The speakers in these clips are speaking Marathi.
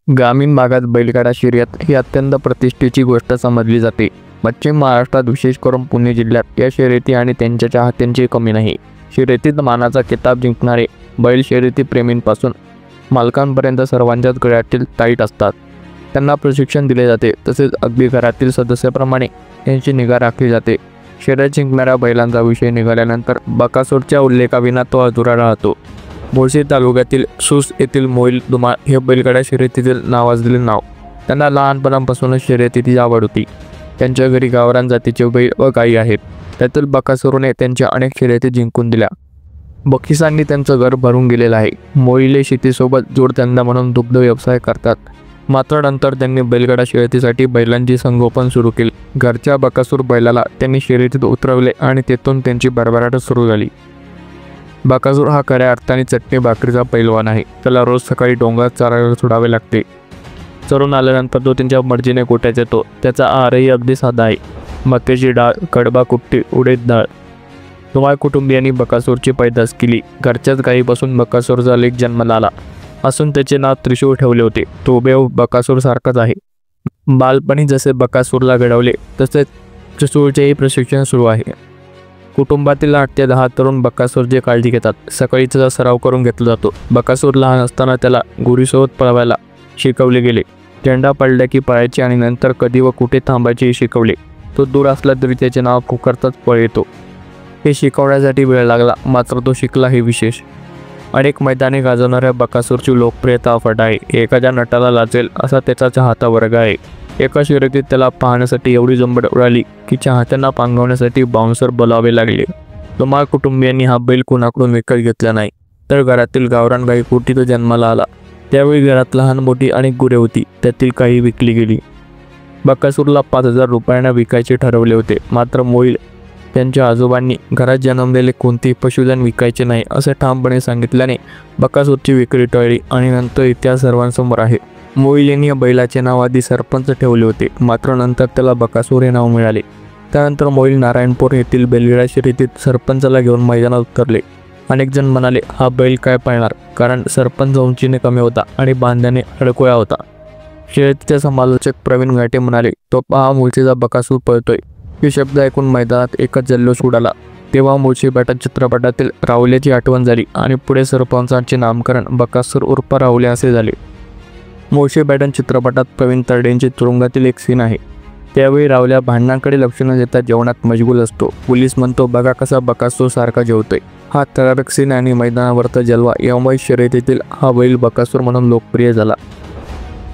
ग्रामीण भागात बैलगाडा शर्यत ही अत्यंत प्रतिष्ठेची गोष्ट समजली जाते. पश्चिम महाराष्ट्रात विशेष करून पुणे जिल्ह्यात या शर्यती आणि त्यांच्या चाहत्यांची कमी नाही. शर्यतीत मानाचा किताब जिंकणारे बैल शर्यती प्रेमींपासून मालकांपर्यंत सर्वांच्याच गळ्यातील ताईट असतात. त्यांना प्रशिक्षण दिले जाते, तसेच अगदी घरातील सदस्याप्रमाणे यांची निगा राखली जाते. शर्यत जिंकणाऱ्या बैलांचा विषय निघाल्यानंतर बकासूरच्या उल्लेखाविना तो अधुरा राहतो. मुळशी तालुक्यातील सूस येथील मोहिल धुमाळ हे बैलगाडा शर्यतीतील नावाजलेले नाव. त्यांना लहानपणापासूनच शर्यतीची आवड होती. त्यांच्या घरी गावरान जातीचे बैल व गायी आहेत. त्यातील बकासूरने त्यांच्या अनेक शर्यती जिंकून दिल्या. बक्षिसांनी त्यांचं घर भरून गेलेलं आहे. मोहिले शेतीसोबत जोडधंदा म्हणून दुग्ध व्यवसाय करतात. मात्र नंतर त्यांनी बैलगाडा शर्यतीसाठी बैलांची संगोपन सुरू केले. घरच्या बकासूर बैलाला त्यांनी शर्यतीत उतरवले आणि तेथून त्यांची भरभराट सुरू झाली. बकासूर हा खऱ्या अर्थाने चटणी भाकरीचा पैलवान आहे. त्याला रोज सकाळी डोंगरात चारायला सोडावे लागते. चरून आल्यानंतर तो त्यांच्या मर्जीने गोट्यात येतो. त्याचा आहारही अगदी साधा आहे. मक्याची डाळ, कडबा कुट्टी, उडीद डाळ. धुमाळ कुटुंबियांनी बकासूरची पैदास केली. घरच्याच गायीपासून बकासूरचा लेक जन्माला आला असून त्याचे नाव त्रिशूळ ठेवले होते. तो हुबेहूब बकासूर सारखाच आहे. बालपणी जसे बकासूरला घडवले तसेच त्रिशूळचेही प्रशिक्षण सुरू आहे. कुटुंबातील 8 ते 10 तरुण बकासूरची काळजी घेतात. सकाळी त्याचा सराव करून घेतला जातो. बकासूर लहान असताना त्याला गुरीसोबत पळवायला शिकवले गेले. झेंडा पडला की पळायचे आणि नंतर कधी व कुठे थांबायचे शिकवले. तो दूर असला तरी त्याचे नाव पुकारताच पळ येतो. हे शिकवण्यासाठी वेळ लागला, मात्र तो शिकला हे विशेष. अनेक मैदाने गाजवणाऱ्या बकासूरची लोकप्रियता अफाट आहे. एखाद्या नटाला लाजेल असा त्याचा चाहता वर्ग आहे. एका शर्यतीत त्याला पाहण्यासाठी एवढी झंबड उडाली की चाहत्यांना पांगवण्यासाठी बाउन्सर बोलावे लागले. धुमाळ कुटुंबियांनी हा बैल कुणाकडून विकत घेतला नाही, तर घरातील गावरान गाई पोटी तो जन्माला आला. त्यावेळी घरात लहान मोठी अनेक गुरे होती. त्यातील काही विकली गेली. बकासूरला 5,000 रुपयांना विकायचे ठरवले होते. मात्र मोईल त्यांच्या आजोबांनी घरात जन्मलेले कोणतेही पशुधन विकायचे नाही असे ठामपणे सांगितल्याने बकासूरची विक्री टळली आणि नंतर इतिहास सर्वांसमोर आहे. मोईल यांनी या बैलाचे नाव आधी सरपंच ठेवले होते, मात्र नंतर त्याला बकासूर हे नाव मिळाले. त्यानंतर मोईल नारायणपूर येथील बैलगाडा शर्यतीत सरपंचाला घेऊन मैदानात उतरले. अनेक जण म्हणाले, हा बैल काय पळणार, कारण सरपंच उंचीने कमी होता आणि बांध्याने अडकोळा होता. शर्यतीचे समालोचक प्रवीण घाटे म्हणाले, तो पहा मुळशीचा बकासूर पळतोय. हे शब्द ऐकून मैदानात एकच जल्लोष उडाला. तेव्हा मुळशी बॅटन चित्रपटातील राहुल्याची आठवण झाली आणि पुढे सरपंचांचे नामकरण बकासूर उर्फ राहुल्या असे झाले. मुळशी बॅटन चित्रपटात प्रवीण तरडेंचे तुरुंगातील एक सीन आहे. त्यावेळी राहुल्या भांडणांकडे लक्ष न देता जेवणात मशगूल असतो. पोलीस म्हणतो, बघा कसा बकासूर सारखा जेवतोय. हा थरारक सीन आणि मैदानावरचा जलवा यामुळे शर्यतीतील हा बैल बकासूर म्हणून लोकप्रिय झाला.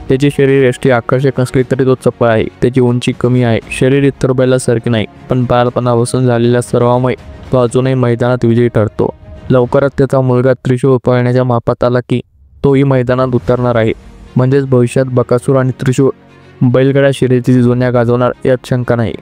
त्याचे शरीर एष्टी आकर्षक असले तरी तो चपळ आहे. त्याची उंची कमी आहे. शरीर इतर बैलासारखे नाही, पण बालपणापासून झालेल्या सरावामुळे तो अजूनही मैदानात विजयी ठरतो. लवकरच त्याचा मुलगा त्रिशूळ पळण्याच्या मापात आला की तोही मैदानात उतरणार आहे. म्हणजेच भविष्यात बकासूर आणि त्रिशूळ बैलगाडा शर्यतीची जुन्या गाजवणार यात शंका नाही.